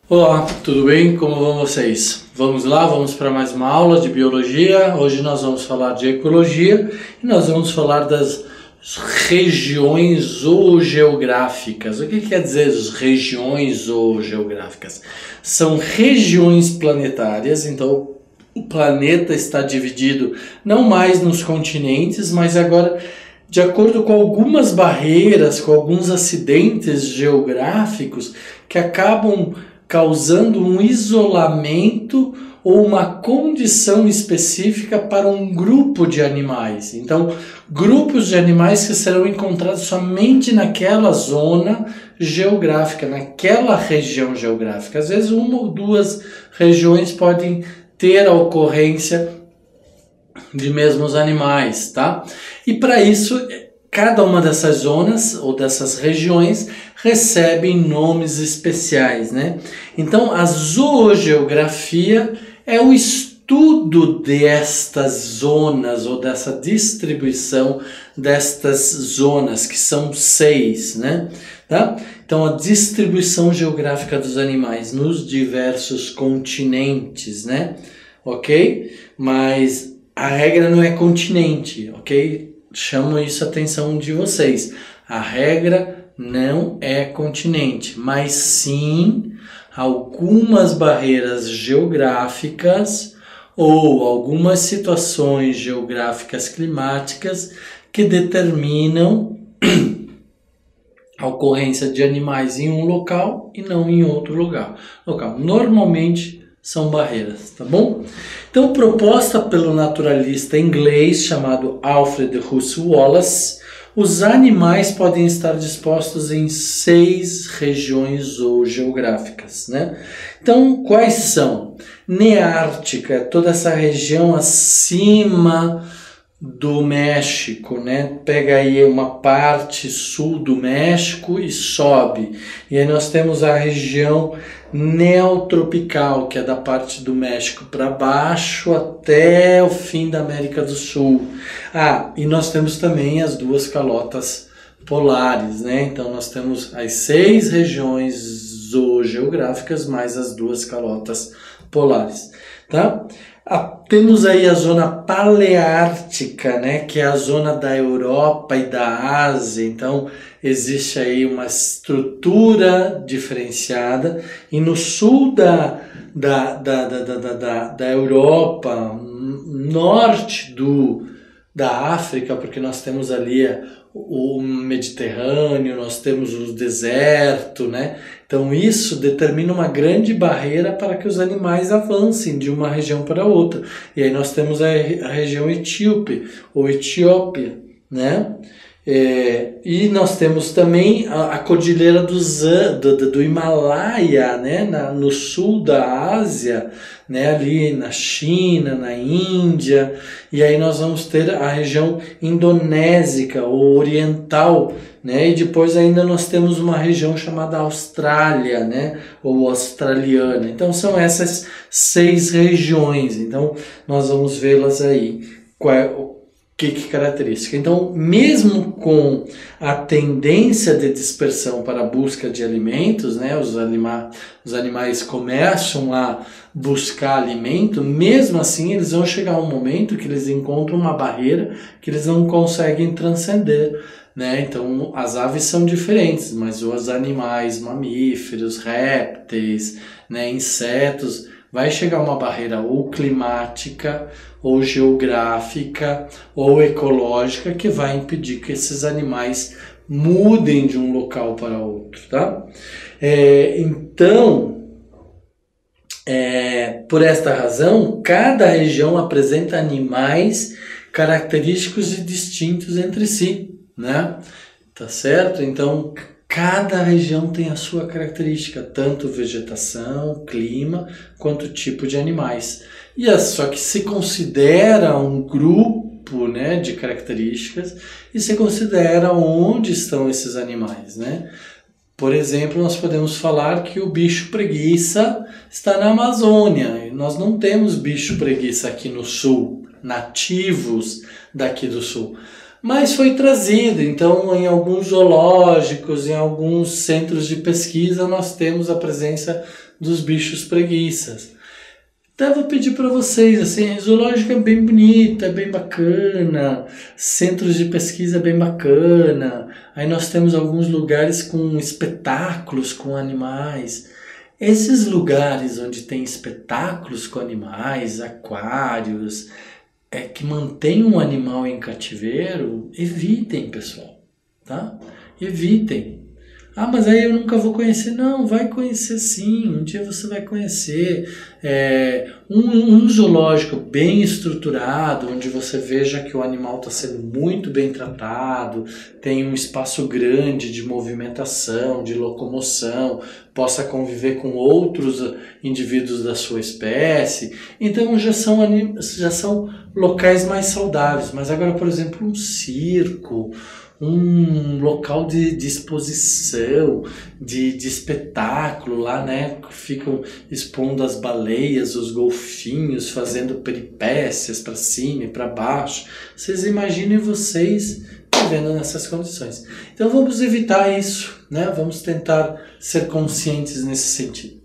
Olá, tudo bem? Como vão vocês? Vamos lá, vamos para mais uma aula de biologia. Hoje nós vamos falar de ecologia e nós vamos falar das regiões zoogeográficas. O que quer dizer regiões zoogeográficas? São regiões planetárias, então o planeta está dividido não mais nos continentes, mas agora de acordo com algumas barreiras, com alguns acidentes geográficos que acabam causando um isolamento ou uma condição específica para um grupo de animais. Então, grupos de animais que serão encontrados somente naquela zona geográfica, naquela região geográfica. Às vezes, uma ou duas regiões podem ter a ocorrência de mesmos animais, tá? E para isso, cada uma dessas zonas ou dessas regiões recebem nomes especiais, né? Então, a zoogeografia é o estudo destas zonas ou dessa distribuição destas zonas, que são 6, né? Tá? Então, a distribuição geográfica dos animais nos diversos continentes, né? Ok? Mas a regra não é continente, ok? Chamo isso a atenção de vocês. A regra não é continente, mas sim algumas barreiras geográficas ou algumas situações geográficas climáticas que determinam a ocorrência de animais em um local e não em outro local. Normalmente são barreiras, tá bom? Então, proposta pelo naturalista inglês chamado Alfred Russel Wallace, os animais podem estar dispostos em 6 regiões zoogeográficas, né? Então, quais são? Neártica, toda essa região acima do México, né? Pega aí uma parte sul do México e sobe. E aí nós temos a região neotropical, que é da parte do México para baixo até o fim da América do Sul. E nós temos também as 2 calotas polares, né? Então nós temos as 6 regiões zoogeográficas mais as 2 calotas polares, tá? Temos aí a zona paleártica, né, que é a zona da Europa e da Ásia. Então existe aí uma estrutura diferenciada, e no sul da Europa, norte da África, porque nós temos ali o Mediterrâneo, nós temos o deserto, né? Então isso determina uma grande barreira para que os animais avancem de uma região para outra. E aí nós temos a região etíope, ou Etiópia, né? E nós temos também a cordilheira do Himalaia, né? No sul da Ásia, né? Ali na China, na Índia. E aí nós vamos ter a região indonésica ou oriental, né? E depois ainda nós temos uma região chamada Austrália, né? Ou australiana. Então são essas 6 regiões. Então nós vamos vê-las aí. Que característica? Então, mesmo com a tendência de dispersão para a busca de alimentos, né, os animais começam a buscar alimento, mesmo assim eles vão chegar a um momento que eles encontram uma barreira que eles não conseguem transcender, né? Então, as aves são diferentes, mas os animais, mamíferos, répteis, né, insetos, vai chegar uma barreira ou climática, ou geográfica, ou ecológica, que vai impedir que esses animais mudem de um local para outro, tá? Então, por esta razão, cada região apresenta animais característicos e distintos entre si, né? Tá certo? Então, cada região tem a sua característica, tanto vegetação, clima, quanto tipo de animais. Só que se considera um grupo, né, de características, e se considera onde estão esses animais, né? Por exemplo, nós podemos falar que o bicho preguiça está na Amazônia. Nós não temos bicho preguiça aqui no sul, nativos daqui do sul. mas foi trazido. Então, em alguns zoológicos, em alguns centros de pesquisa, nós temos a presença dos bichos preguiças. Então, eu vou pedir para vocês, assim, zoológico é bem bonito, é bem bacana, centros de pesquisa é bem bacana, aí nós temos alguns lugares com espetáculos com animais. Esses lugares onde tem espetáculos com animais, aquários, que mantém um animal em cativeiro, evitem, pessoal, tá? Evitem. Ah, mas aí eu nunca vou conhecer. Não, vai conhecer sim, um dia você vai conhecer. Um zoológico bem estruturado, onde você veja que o animal está sendo muito bem tratado, tem um espaço grande de movimentação, de locomoção, possa conviver com outros indivíduos da sua espécie. Então já são locais mais saudáveis. Mas agora, por exemplo, um circo, um local de exposição, de espetáculo lá, né? Ficam expondo as baleias, os golfinhos, fazendo peripécias para cima e para baixo. Vocês imaginem vocês vivendo nessas condições. Então vamos evitar isso, né? Vamos tentar ser conscientes nesse sentido.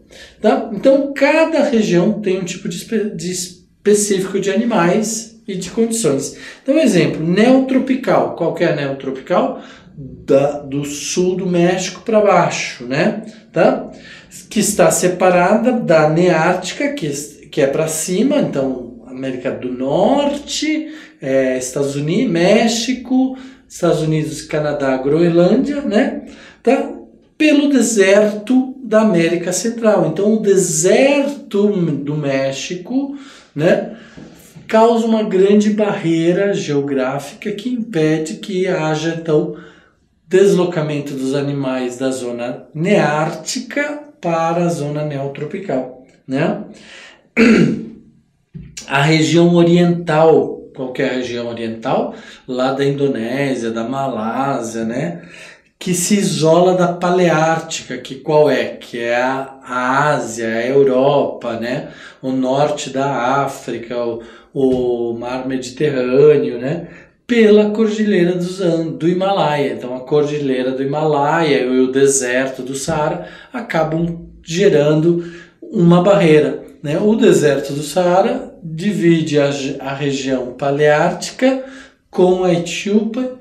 Tá? Então cada região tem um tipo de específico de animais e de condições. Então, exemplo, neotropical. Qual que é a neotropical? Do sul do México para baixo, né? Tá? Que está separada da neártica, que é para cima, então América do Norte, Estados Unidos, México, Estados Unidos, Canadá, Groenlândia, né? Tá? Pelo deserto da América Central. Então, o deserto do México, né, causa uma grande barreira geográfica que impede que haja, então, deslocamento dos animais da zona neártica para a zona neotropical, né? A região oriental, qual que é a região oriental? Lá da Indonésia, da Malásia, né? Que se isola da Paleártica, que qual é? Que é a Ásia, a Europa, né? O norte da África, o mar Mediterrâneo, né? Pela cordilheira do Himalaia. Então a cordilheira do Himalaia e o deserto do Saara acabam gerando uma barreira, né? O deserto do Saara divide a região paleártica com a Etiópia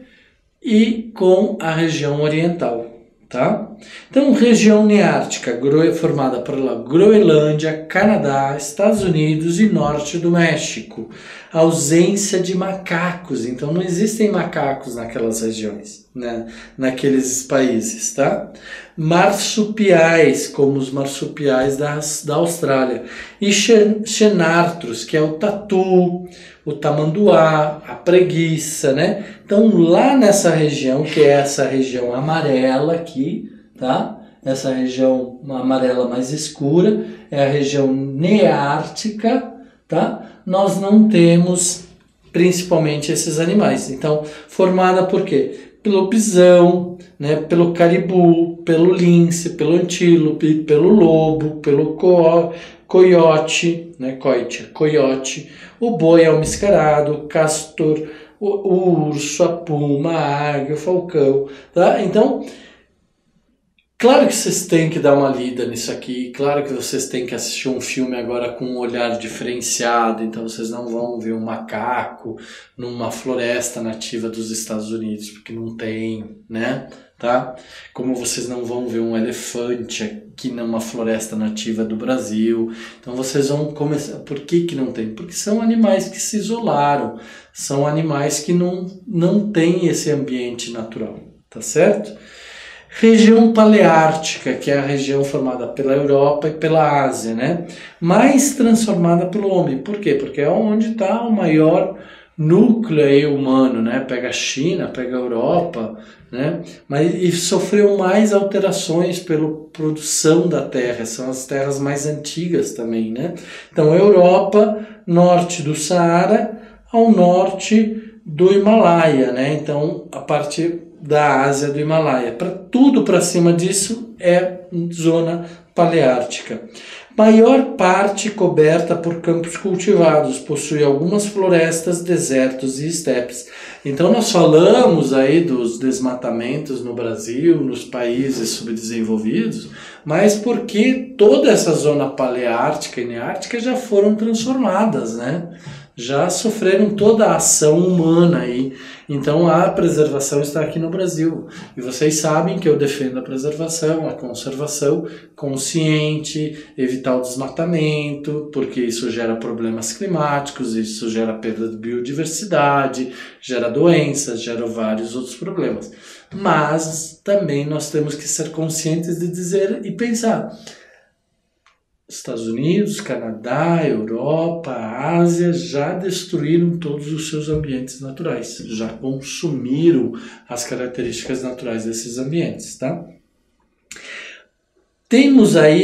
e com a região oriental, tá? Então, região neártica formada pela Groenlândia, Canadá, Estados Unidos e norte do México. Ausência de macacos, então não existem macacos naquelas regiões, né? Naqueles países, tá? Marsupiais, como os marsupiais da Austrália. E xenartros, que é o tatu, o tamanduá, a preguiça, né? Então, lá nessa região, que é essa região amarela aqui, tá? Essa região amarela mais escura, é a região neártica, tá? Nós não temos principalmente esses animais. Então, formada por quê? Pelo bisão, né? Pelo caribu, pelo lince, pelo antílope, pelo lobo, pelo coiote, né? Coiote, o boi almiscarado, o castor, o urso, a puma, a águia, o falcão, tá? Então, claro que vocês têm que dar uma lida nisso aqui, claro que vocês têm que assistir um filme agora com um olhar diferenciado, então vocês não vão ver um macaco numa floresta nativa dos Estados Unidos, porque não tem, né? Tá? Como vocês não vão ver um elefante aqui numa floresta nativa do Brasil. Então vocês vão começar... Por que não tem? Porque são animais que se isolaram, são animais que não têm esse ambiente natural, tá certo? Região paleártica, que é a região formada pela Europa e pela Ásia, né? Mais transformada pelo homem. Por quê? Porque é onde está o maior núcleo aí humano, né? Pega a China, pega a Europa, né? E sofreu mais alterações pela produção da terra, são as terras mais antigas também, né? Então, Europa, norte do Saara, ao norte do Himalaia, né? Então, a parte da Ásia do Himalaia. Tudo para cima disso é zona paleártica. Maior parte coberta por campos cultivados, possui algumas florestas, desertos e estepes. Então nós falamos aí dos desmatamentos no Brasil, nos países subdesenvolvidos, mas porque toda essa zona paleártica e neártica já foram transformadas, né? Já sofreram toda a ação humana aí. Então a preservação está aqui no Brasil. E vocês sabem que eu defendo a preservação, a conservação consciente, evitar o desmatamento, porque isso gera problemas climáticos, isso gera perda de biodiversidade, gera doenças, gera vários outros problemas. Mas também nós temos que ser conscientes de dizer e pensar. Estados Unidos, Canadá, Europa, Ásia já destruíram todos os seus ambientes naturais, já consumiram as características naturais desses ambientes, tá? Temos aí,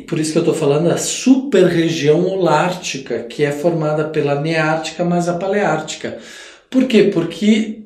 por isso que eu estou falando, a super-região holártica, que é formada pela neártica mais a paleártica. Por quê? Porque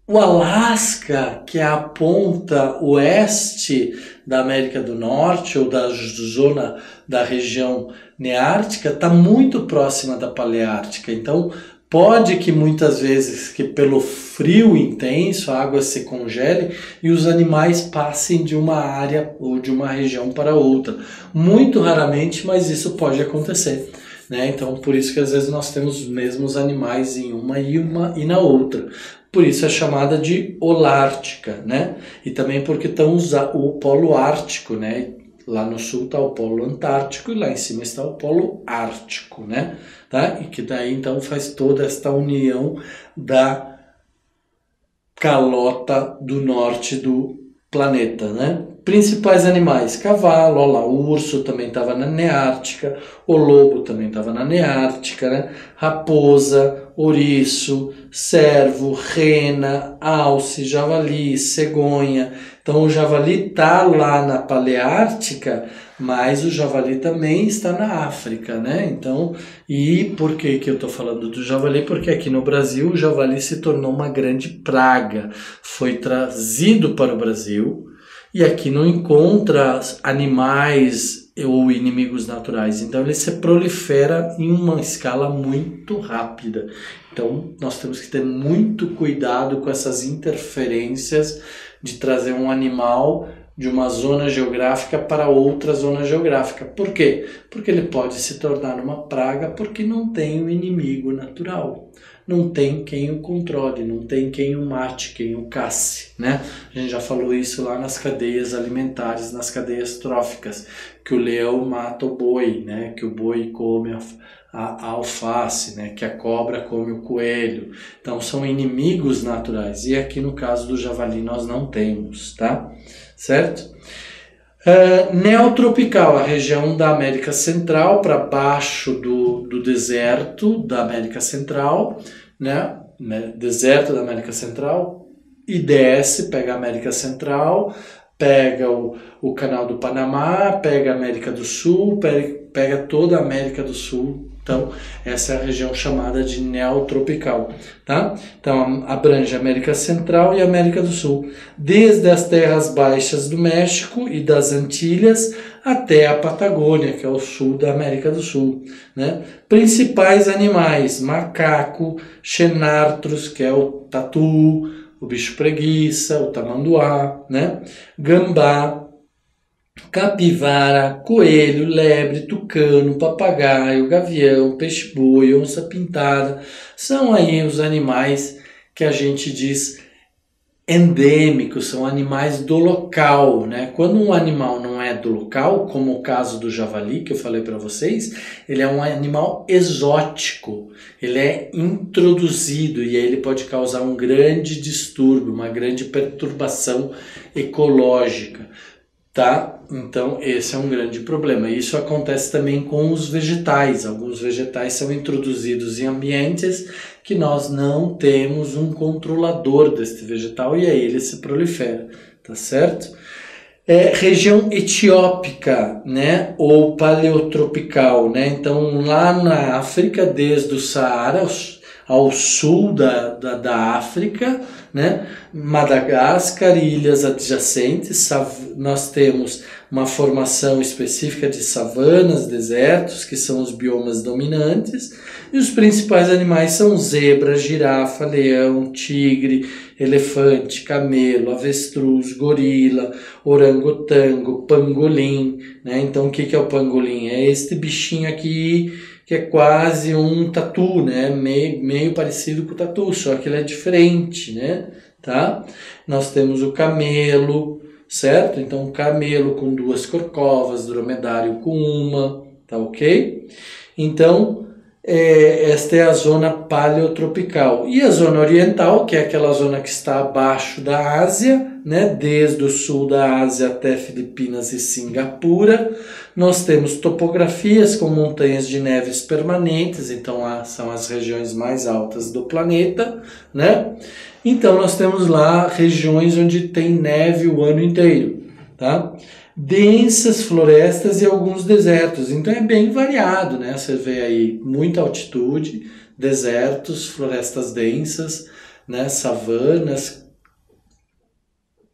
o Alasca, que é a ponta oeste da América do Norte, ou da zona da região neártica, está muito próxima da paleártica. Então, pode que muitas vezes, que pelo frio intenso, a água se congele e os animais passem de uma área ou de uma região para outra. Muito raramente, mas isso pode acontecer. Né? Então, por isso que às vezes nós temos os mesmos animais em uma e na outra. Por isso é chamada de holártica, né? E também porque estão o polo ártico, né? Lá no sul está o polo antártico e lá em cima está o polo ártico, né? Tá? E que daí então faz toda esta união da calota do norte do planeta, né? Principais animais, cavalo, olha lá, o urso também estava na neártica, o lobo também estava na neártica, né? Raposa, ouriço, cervo, rena, alce, javali, cegonha. Então o javali está lá na paleártica, mas o javali também está na África, né? Então, e por que eu estou falando do javali? Porque aqui no Brasil o javali se tornou uma grande praga, foi trazido para o Brasil, e aqui não encontra animais ou inimigos naturais. Então ele se prolifera em uma escala muito rápida. Então nós temos que ter muito cuidado com essas interferências de trazer um animal de uma zona geográfica para outra zona geográfica. Por quê? Porque ele pode se tornar uma praga porque não tem um inimigo natural. Não tem quem o controle, não tem quem o mate, quem o casse, né? A gente já falou isso lá nas cadeias alimentares, nas cadeias tróficas, que o leão mata o boi, né? Que o boi come a alface, né? Que a cobra come o coelho. Então são inimigos naturais. E aqui no caso do javali nós não temos, tá? Certo? Neotropical, a região da América Central para baixo do deserto da América Central, né? Deserto da América Central, e desce, pega a América Central, pega o Canal do Panamá, pega a América do Sul, pega toda a América do Sul. Então, essa é a região chamada de neotropical, tá? Então, abrange a América Central e a América do Sul, desde as terras baixas do México e das Antilhas até a Patagônia, que é o sul da América do Sul, né? Principais animais, macaco, xenartros, que é o tatu, o bicho preguiça, o tamanduá, né? Gambá, capivara, coelho, lebre, tucano, papagaio, gavião, peixe-boi, onça-pintada, são aí os animais que a gente diz endêmicos, são animais do local, né? Quando um animal não é do local, como o caso do javali que eu falei para vocês, ele é um animal exótico, ele é introduzido e aí ele pode causar um grande distúrbio, uma grande perturbação ecológica. Tá? Então esse é um grande problema. Isso acontece também com os vegetais. Alguns vegetais são introduzidos em ambientes que nós não temos um controlador deste vegetal e aí ele se prolifera, tá certo? Região etiópica, né? Ou paleotropical, né? Então lá na África, desde o Saara ao sul da África, né? Madagascar e ilhas adjacentes. Nós temos uma formação específica de savanas, desertos, que são os biomas dominantes, e os principais animais são zebra, girafa, leão, tigre, elefante, camelo, avestruz, gorila, orangotango, pangolim, né? Então o que é o pangolim? É este bichinho aqui que é quase um tatu, né? Meio parecido com o tatu, só que ele é diferente, né? Tá? Nós temos o camelo, certo? Então, camelo com 2 corcovas, dromedário com uma, tá ok? Então, esta é a zona paleotropical. E a zona oriental, que é aquela zona que está abaixo da Ásia, né? Desde o sul da Ásia até Filipinas e Singapura. Nós temos topografias com montanhas de neves permanentes, então lá são as regiões mais altas do planeta, né? Então nós temos lá regiões onde tem neve o ano inteiro, tá? Densas florestas e alguns desertos, então é bem variado, né? Você vê aí muita altitude, desertos, florestas densas, né? Savanas,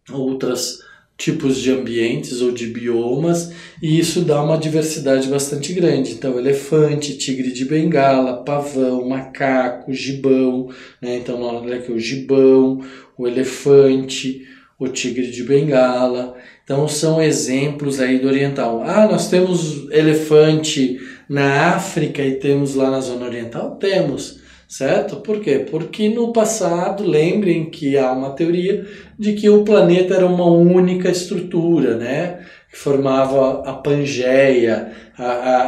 outros tipos de ambientes ou de biomas, e isso dá uma diversidade bastante grande. Então, elefante, tigre de bengala, pavão, macaco, gibão, né? Então, olha aqui o gibão, o elefante, o tigre de bengala. Então, são exemplos aí do oriental. Ah, nós temos elefante na África e temos lá na zona oriental? Temos, certo? Por quê? Porque no passado, lembrem que há uma teoria de que o planeta era uma única estrutura, né? Que formava a Pangeia,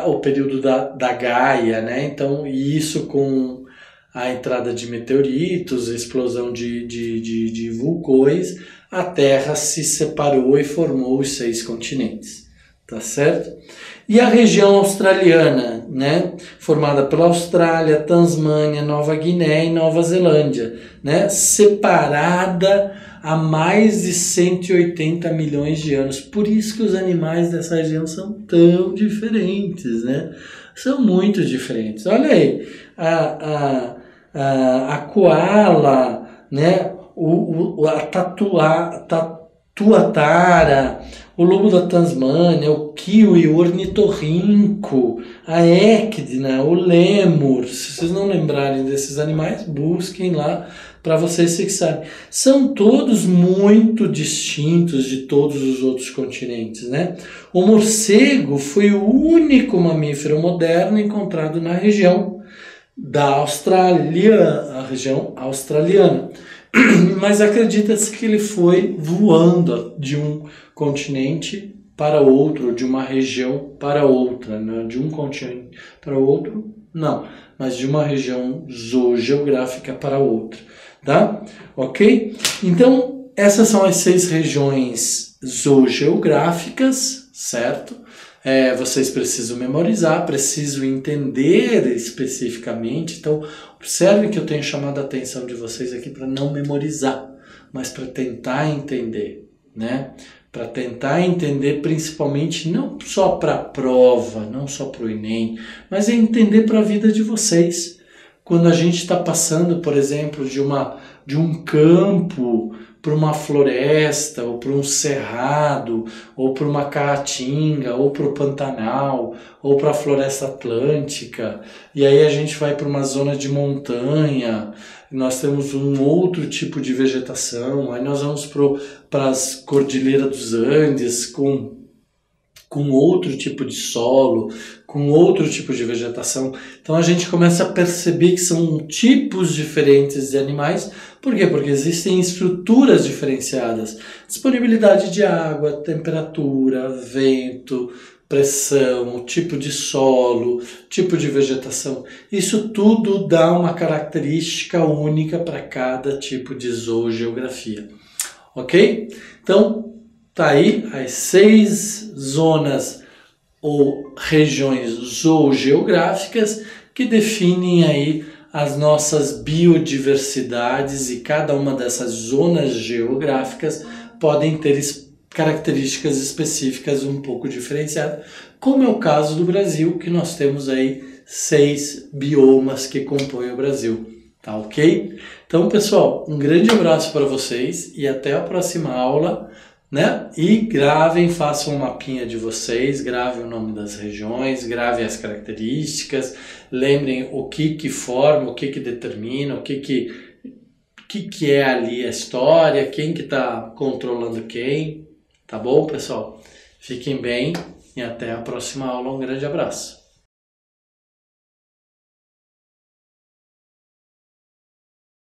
o período da Gaia, né? Então, isso com a entrada de meteoritos, a explosão de vulcões, a Terra se separou e formou os 6 continentes, tá certo? E a região australiana, né? Formada pela Austrália, Tasmânia, Nova Guiné e Nova Zelândia, né? Separada há mais de 180 milhões de anos. Por isso que os animais dessa região são tão diferentes, né? São muito diferentes. Olha aí, a koala, né? A tatuatara, o lobo da Tasmânia, o kiwi, o ornitorrinco, a équidna, o lêmur. Se vocês não lembrarem desses animais, busquem lá para vocês fixarem. São todos muito distintos de todos os outros continentes, né? O morcego foi o único mamífero moderno encontrado na região da Austrália, a região australiana. Mas acredita-se que ele foi voando de um continente para outro, de uma região para outra, né? De um continente para outro, não, mas de uma região zoogeográfica para outra, tá? Ok? Então, essas são as 6 regiões zoogeográficas, certo? Vocês precisam memorizar, precisam entender especificamente. Então, observem que eu tenho chamado a atenção de vocês aqui para não memorizar, mas para tentar entender, né? Para tentar entender principalmente não só para a prova, não só para o Enem, mas é entender para a vida de vocês. Quando a gente está passando, por exemplo, de um campo para uma floresta, ou para um cerrado, ou para uma caatinga, ou para o Pantanal, ou para a floresta atlântica, e aí a gente vai para uma zona de montanha, nós temos um outro tipo de vegetação, aí nós vamos para as Cordilheiras dos Andes com outro tipo de solo, com outro tipo de vegetação. Então a gente começa a perceber que são tipos diferentes de animais. Por quê? Porque existem estruturas diferenciadas. Disponibilidade de água, temperatura, vento, pressão, tipo de solo, tipo de vegetação. Isso tudo dá uma característica única para cada tipo de zoogeografia. Ok? Então, tá aí as 6 zonas ou regiões zoogeográficas que definem aí as nossas biodiversidades, e cada uma dessas zonas geográficas podem ter características específicas um pouco diferenciadas, como é o caso do Brasil, que nós temos aí 6 biomas que compõem o Brasil. Tá ok? Então, pessoal, um grande abraço para vocês e até a próxima aula, né? E gravem, façam um mapinha de vocês, gravem o nome das regiões, gravem as características, lembrem o que forma, o que determina, o que é ali a história, quem que está controlando quem, tá bom, pessoal? Fiquem bem e até a próxima aula. Um grande abraço.